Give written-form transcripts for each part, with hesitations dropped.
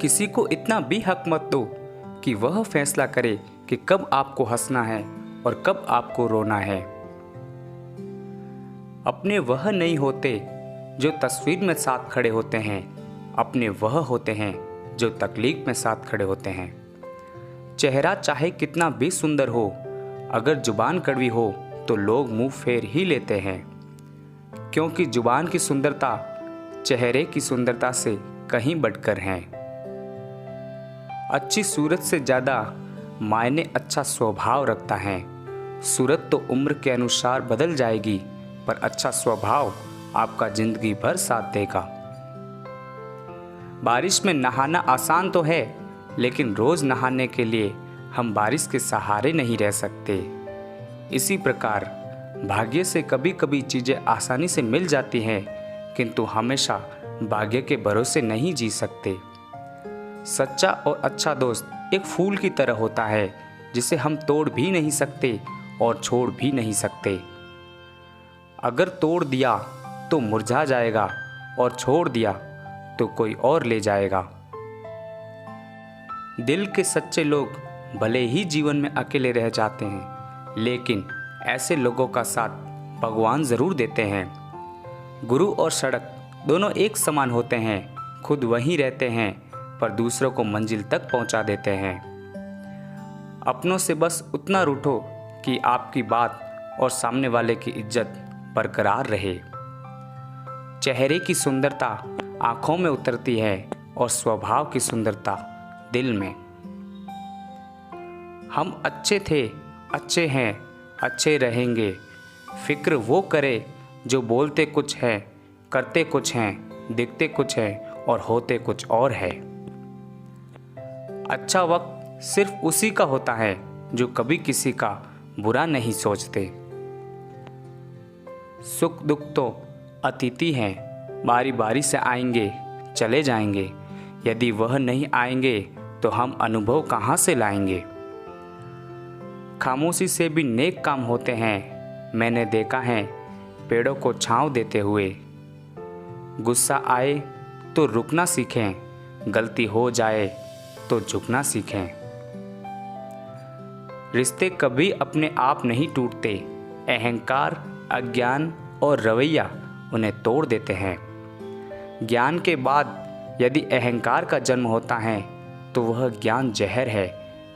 किसी को इतना भी हक मत दो कि वह फैसला करे कि कब आपको हंसना है और कब आपको रोना है। अपने वह नहीं होते जो तस्वीर में साथ खड़े होते हैं, अपने वह होते हैं जो तकलीफ में साथ खड़े होते हैं। चेहरा चाहे कितना भी सुंदर हो, अगर जुबान कड़वी हो तो लोग मुंह फेर ही लेते हैं, क्योंकि जुबान की सुंदरता चेहरे की सुंदरता से कहीं बढ़कर है। अच्छी सूरत से ज़्यादा मायने अच्छा स्वभाव रखता है। सूरत तो उम्र के अनुसार बदल जाएगी, पर अच्छा स्वभाव आपका जिंदगी भर साथ देगा। बारिश में नहाना आसान तो है, लेकिन रोज नहाने के लिए हम बारिश के सहारे नहीं रह सकते। इसी प्रकार भाग्य से कभी कभी चीज़ें आसानी से मिल जाती हैं, किंतु हमेशा भाग्य के भरोसे नहीं जी सकते। सच्चा और अच्छा दोस्त एक फूल की तरह होता है, जिसे हम तोड़ भी नहीं सकते और छोड़ भी नहीं सकते। अगर तोड़ दिया तो मुरझा जाएगा और छोड़ दिया तो कोई और ले जाएगा। दिल के सच्चे लोग भले ही जीवन में अकेले रह जाते हैं, लेकिन ऐसे लोगों का साथ भगवान ज़रूर देते हैं। गुरु और सड़क दोनों एक समान होते हैं, खुद वहीं रहते हैं पर दूसरों को मंजिल तक पहुंचा देते हैं। अपनों से बस उतना रूठो कि आपकी बात और सामने वाले की इज्जत बरकरार रहे। चेहरे की सुंदरता आंखों में उतरती है और स्वभाव की सुंदरता दिल में। हम अच्छे थे, अच्छे हैं, अच्छे रहेंगे। फिक्र वो करे जो बोलते कुछ है, करते कुछ हैं, दिखते कुछ है और होते कुछ और है। अच्छा वक्त सिर्फ उसी का होता है जो कभी किसी का बुरा नहीं सोचते। सुख दुख तो अतिथि हैं, बारी बारी से आएंगे, चले जाएंगे। यदि वह नहीं आएंगे तो हम अनुभव कहाँ से लाएंगे। खामोशी से भी नेक काम होते हैं, मैंने देखा है पेड़ों को छांव देते हुए। गुस्सा आए तो रुकना सीखें, गलती हो जाए तो झुकना सीखें। रिश्ते कभी अपने आप नहीं टूटते, अहंकार, अज्ञान और रवैया उन्हें तोड़ देते हैं। ज्ञान के बाद यदि अहंकार का जन्म होता है तो वह ज्ञान जहर है,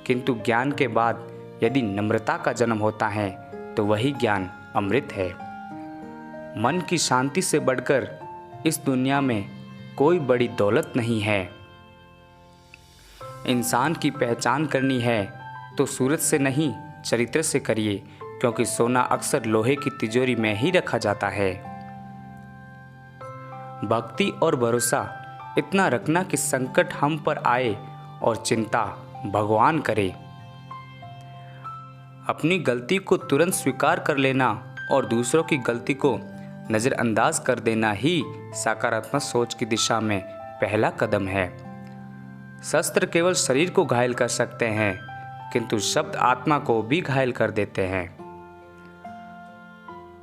किंतु ज्ञान के बाद यदि नम्रता का जन्म होता है तो वही ज्ञान अमृत है। मन की शांति से बढ़कर इस दुनिया में कोई बड़ी दौलत नहीं है। इंसान की पहचान करनी है तो सूरत से नहीं, चरित्र से करिए, क्योंकि सोना अक्सर लोहे की तिजोरी में ही रखा जाता है। भक्ति और भरोसा इतना रखना कि संकट हम पर आए और चिंता भगवान करे। अपनी गलती को तुरंत स्वीकार कर लेना और दूसरों की गलती को नज़रअंदाज कर देना ही सकारात्मक सोच की दिशा में पहला कदम है। शस्त्र केवल शरीर को घायल कर सकते हैं, किंतु शब्द आत्मा को भी घायल कर देते हैं।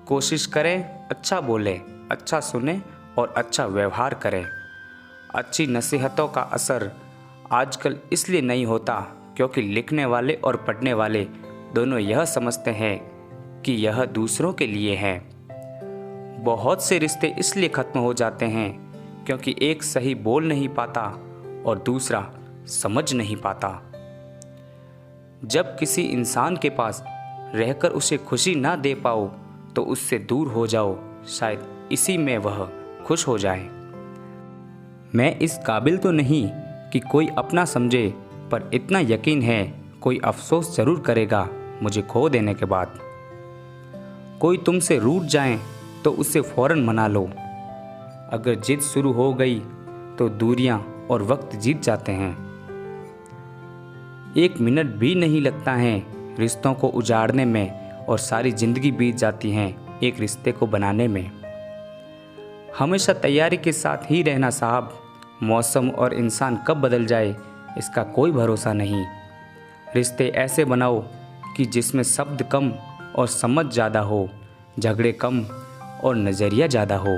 कोशिश करें अच्छा बोलें, अच्छा सुने और अच्छा व्यवहार करें। अच्छी नसीहतों का असर आजकल इसलिए नहीं होता क्योंकि लिखने वाले और पढ़ने वाले दोनों यह समझते हैं कि यह दूसरों के लिए है। बहुत से रिश्ते इसलिए ख़त्म हो जाते हैं क्योंकि एक सही बोल नहीं पाता और दूसरा समझ नहीं पाता। जब किसी इंसान के पास रहकर उसे खुशी ना दे पाओ तो उससे दूर हो जाओ, शायद इसी में वह खुश हो जाए। मैं इस काबिल तो नहीं कि कोई अपना समझे, पर इतना यकीन है कोई अफसोस ज़रूर करेगा मुझे खो देने के बाद। कोई तुमसे रूठ जाए तो उसे फ़ौरन मना लो। अगर जिद शुरू हो गई तो दूरियां और वक्त जीत जाते हैं। एक मिनट भी नहीं लगता है रिश्तों को उजाड़ने में और सारी ज़िंदगी बीत जाती है एक रिश्ते को बनाने में। हमेशा तैयारी के साथ ही रहना साहब। मौसम और इंसान कब बदल जाए इसका कोई भरोसा नहीं। रिश्ते ऐसे बनाओ कि जिसमें शब्द कम और समझ ज़्यादा हो, झगड़े कम और नज़रिया ज़्यादा हो।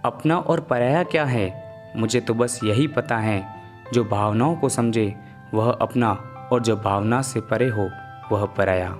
अपना और पराया क्या है, मुझे तो बस यही पता है, जो भावनाओं को समझे वह अपना, और जो भावना से परे हो वह पराया।